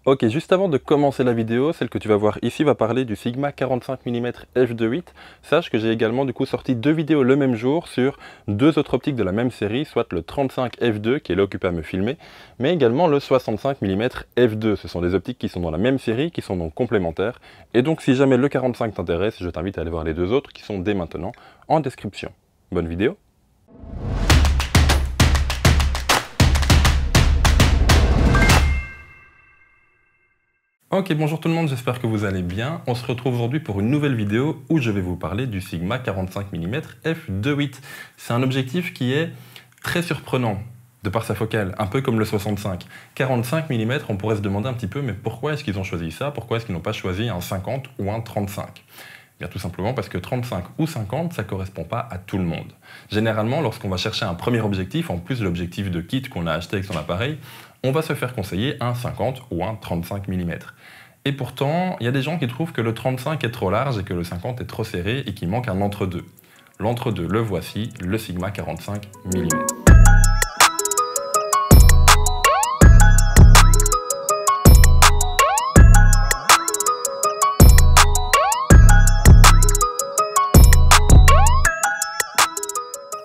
Ok, juste avant de commencer la vidéo, celle que tu vas voir ici va parler du Sigma 45 mm f2.8. Sache que j'ai également du coup sorti deux vidéos le même jour sur deux autres optiques de la même série, soit le 35 f2 qui est là occupé à me filmer, mais également le 65 mm f2. Ce sont des optiques qui sont dans la même série, qui sont donc complémentaires. Et donc si jamais le 45 t'intéresse, je t'invite à aller voir les deux autres qui sont dès maintenant en description. Bonne vidéo! Ok, bonjour tout le monde, j'espère que vous allez bien. On se retrouve aujourd'hui pour une nouvelle vidéo où je vais vous parler du Sigma 45 mm f2.8. C'est un objectif qui est très surprenant de par sa focale, un peu comme le 65. 45 mm, on pourrait se demander un petit peu, mais pourquoi est-ce qu'ils ont choisi ça? Pourquoi est-ce qu'ils n'ont pas choisi un 50 ou un 35? Bien, tout simplement parce que 35 ou 50, ça ne correspond pas à tout le monde. Généralement, lorsqu'on va chercher un premier objectif, en plus de l'objectif de kit qu'on a acheté avec son appareil, on va se faire conseiller un 50 ou un 35 mm. Et pourtant, il y a des gens qui trouvent que le 35 est trop large et que le 50 est trop serré et qu'il manque un entre-deux. L'entre-deux, le voici, le Sigma 45 mm.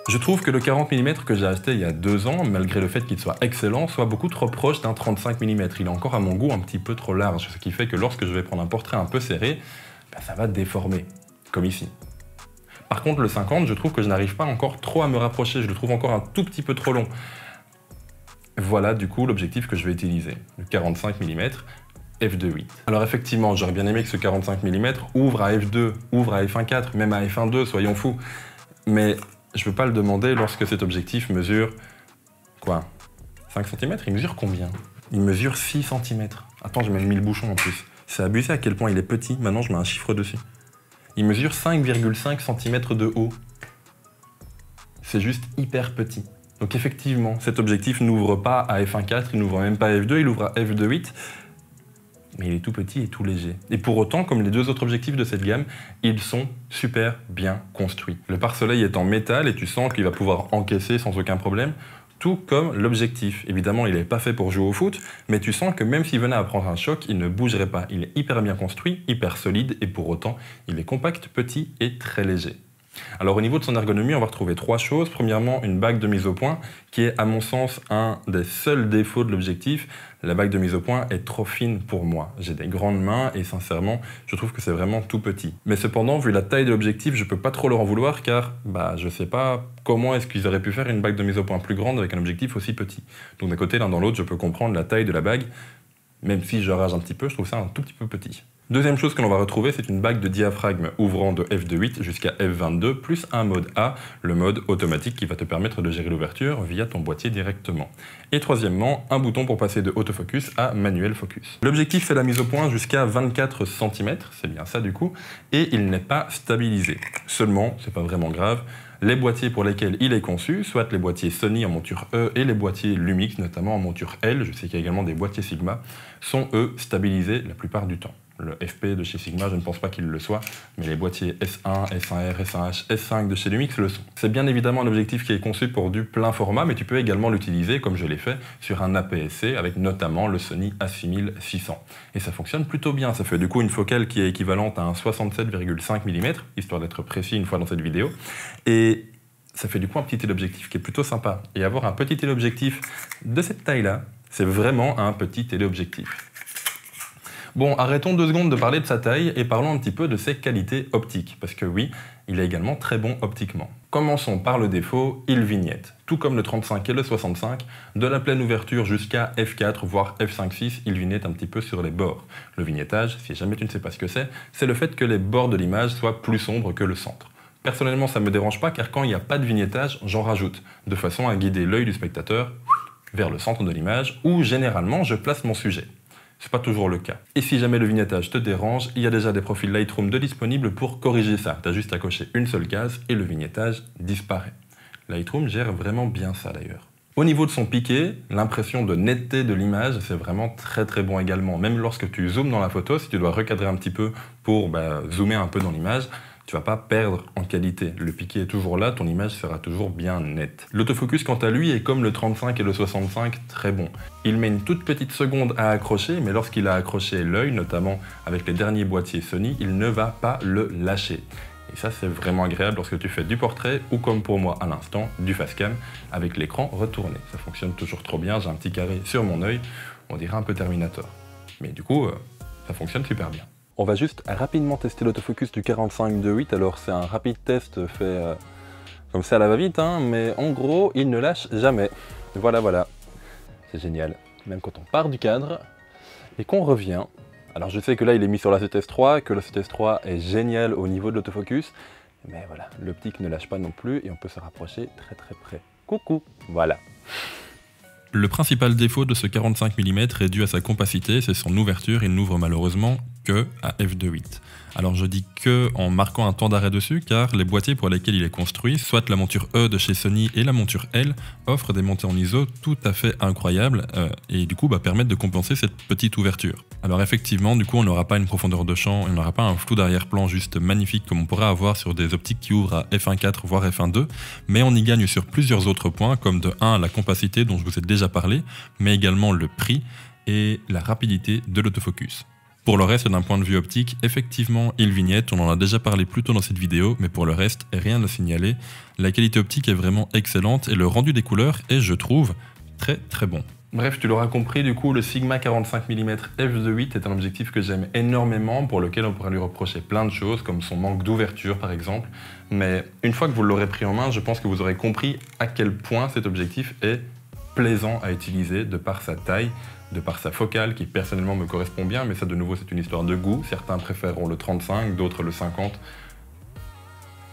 Je trouve que le 40 mm que j'ai acheté il y a 2 ans, malgré le fait qu'il soit excellent, soit beaucoup trop proche d'un 35 mm. Il est encore à mon goût un petit peu trop large, ce qui fait que lorsque je vais prendre un portrait un peu serré, ça va déformer, comme ici. Par contre, le 50, je trouve que je n'arrive pas encore trop à me rapprocher, je le trouve encore un tout petit peu trop long. Voilà du coup l'objectif que je vais utiliser, le 45 mm f2.8. Alors effectivement, j'aurais bien aimé que ce 45 mm ouvre à f2, ouvre à f1.4, même à f1.2, soyons fous. Mais je ne peux pas le demander lorsque cet objectif mesure, quoi, 5 cm? Il mesure combien? Il mesure 6 cm. Attends, j'ai même mis le bouchon en plus. C'est abusé à quel point il est petit, maintenant je mets un chiffre dessus. Il mesure 5,5 cm de haut. C'est juste hyper petit. Donc effectivement, cet objectif n'ouvre pas à f1.4, il n'ouvre même pas à f2, il ouvre à f2.8. Mais il est tout petit et tout léger. Et pour autant, comme les deux autres objectifs de cette gamme, ils sont super bien construits. Le pare-soleil est en métal et tu sens qu'il va pouvoir encaisser sans aucun problème, tout comme l'objectif. Évidemment, il n'est pas fait pour jouer au foot, mais tu sens que même s'il venait à prendre un choc, il ne bougerait pas. Il est hyper bien construit, hyper solide, et pour autant, il est compact, petit et très léger. Alors au niveau de son ergonomie, on va retrouver trois choses. Premièrement, une bague de mise au point, qui est à mon sens un des seuls défauts de l'objectif. La bague de mise au point est trop fine pour moi. J'ai des grandes mains et sincèrement, je trouve que c'est vraiment tout petit. Mais cependant, vu la taille de l'objectif, je peux pas trop leur en vouloir car je sais pas comment est-ce qu'ils auraient pu faire une bague de mise au point plus grande avec un objectif aussi petit. Donc d'un côté, l'un dans l'autre, je peux comprendre la taille de la bague, même si je rage un petit peu, je trouve ça un tout petit peu petit. Deuxième chose que l'on va retrouver, c'est une bague de diaphragme ouvrant de f2.8 jusqu'à f22, plus un mode A, le mode automatique qui va te permettre de gérer l'ouverture via ton boîtier directement. Et troisièmement, un bouton pour passer de autofocus à manuel focus. L'objectif fait la mise au point jusqu'à 24 cm, c'est bien ça du coup, et il n'est pas stabilisé. Seulement, c'est pas vraiment grave, les boîtiers pour lesquels il est conçu, soit les boîtiers Sony en monture E et les boîtiers Lumix, notamment en monture L, je sais qu'il y a également des boîtiers Sigma, sont eux stabilisés la plupart du temps. Le FP de chez Sigma, je ne pense pas qu'il le soit, mais les boîtiers S1, S1R, S1H, S5 de chez Lumix le sont. C'est bien évidemment un objectif qui est conçu pour du plein format, mais tu peux également l'utiliser, comme je l'ai fait, sur un APS-C, avec notamment le Sony A6600. Et ça fonctionne plutôt bien, ça fait du coup une focale qui est équivalente à un 67,5 mm, histoire d'être précis une fois dans cette vidéo, et ça fait du coup un petit téléobjectif qui est plutôt sympa. Et avoir un petit téléobjectif de cette taille-là, c'est vraiment un petit téléobjectif. Bon, arrêtons 2 secondes de parler de sa taille et parlons un petit peu de ses qualités optiques, parce que oui, il est également très bon optiquement. Commençons par le défaut, il vignette. Tout comme le 35 et le 65, de la pleine ouverture jusqu'à f4, voire f5.6, il vignette un petit peu sur les bords. Le vignettage, si jamais tu ne sais pas ce que c'est le fait que les bords de l'image soient plus sombres que le centre. Personnellement, ça ne me dérange pas, car quand il n'y a pas de vignettage, j'en rajoute, de façon à guider l'œil du spectateur vers le centre de l'image, où généralement je place mon sujet. C'est pas toujours le cas. Et si jamais le vignettage te dérange, il y a déjà des profils Lightroom de disponibles pour corriger ça. Tu as juste à cocher une seule case et le vignettage disparaît. Lightroom gère vraiment bien ça d'ailleurs. Au niveau de son piqué, l'impression de netteté de l'image, c'est vraiment très très bon également. Même lorsque tu zoomes dans la photo, si tu dois recadrer un petit peu pour zoomer un peu dans l'image, tu vas pas perdre en qualité. Le piqué est toujours là, ton image sera toujours bien nette. L'autofocus, quant à lui, est comme le 35 et le 65, très bon. Il met une toute petite seconde à accrocher, mais lorsqu'il a accroché l'œil, notamment avec les derniers boîtiers Sony, il ne va pas le lâcher. Et ça, c'est vraiment agréable lorsque tu fais du portrait ou, comme pour moi à l'instant, du facecam avec l'écran retourné. Ça fonctionne toujours trop bien, j'ai un petit carré sur mon œil, on dirait un peu Terminator. Mais du coup, ça fonctionne super bien. On va juste rapidement tester l'autofocus du 45-2.8. Alors c'est un rapide test fait comme ça à la va-vite, hein, mais en gros, il ne lâche jamais. Voilà, voilà. C'est génial. Même quand on part du cadre et qu'on revient. Alors je sais que là, il est mis sur la C-Test3, que la C-Test3 est génial au niveau de l'autofocus. Mais voilà, l'optique ne lâche pas non plus et on peut se rapprocher très très près. Coucou. Voilà. Le principal défaut de ce 45 mm est dû à sa compacité, c'est son ouverture, il n'ouvre malheureusement que à f2.8. Alors je dis que en marquant un temps d'arrêt dessus, car les boîtiers pour lesquels il est construit, soit la monture E de chez Sony et la monture L, offrent des montées en ISO tout à fait incroyables et du coup permettent de compenser cette petite ouverture. Alors effectivement, du coup on n'aura pas une profondeur de champ, on n'aura pas un flou d'arrière-plan juste magnifique comme on pourrait avoir sur des optiques qui ouvrent à f1.4 voire f1.2, mais on y gagne sur plusieurs autres points, comme de 1 la compacité dont je vous ai déjà parlé, mais également le prix et la rapidité de l'autofocus. Pour le reste, d'un point de vue optique, effectivement, il vignette, on en a déjà parlé plus tôt dans cette vidéo, mais pour le reste, rien à signaler. La qualité optique est vraiment excellente et le rendu des couleurs est, je trouve, très très bon. Bref, tu l'auras compris, du coup, le Sigma 45 mm f2.8 est un objectif que j'aime énormément, pour lequel on pourrait lui reprocher plein de choses, comme son manque d'ouverture par exemple. Mais une fois que vous l'aurez pris en main, je pense que vous aurez compris à quel point cet objectif est plaisant à utiliser de par sa taille, de par sa focale qui personnellement me correspond bien, mais ça de nouveau c'est une histoire de goût. Certains préféreront le 35, d'autres le 50.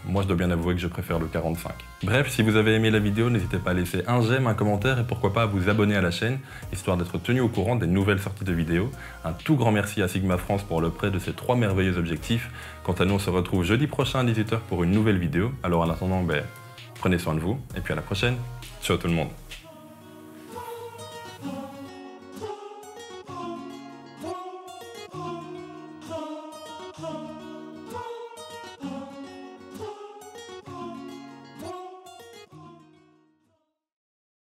Moi je dois bien avouer que je préfère le 45. Bref, si vous avez aimé la vidéo, n'hésitez pas à laisser un j'aime, un commentaire et pourquoi pas à vous abonner à la chaîne, histoire d'être tenu au courant des nouvelles sorties de vidéos. Un tout grand merci à Sigma France pour le prêt de ces 3 merveilleux objectifs. Quant à nous, on se retrouve jeudi prochain à 18 h pour une nouvelle vidéo. Alors en attendant, prenez soin de vous et puis à la prochaine. Ciao tout le monde.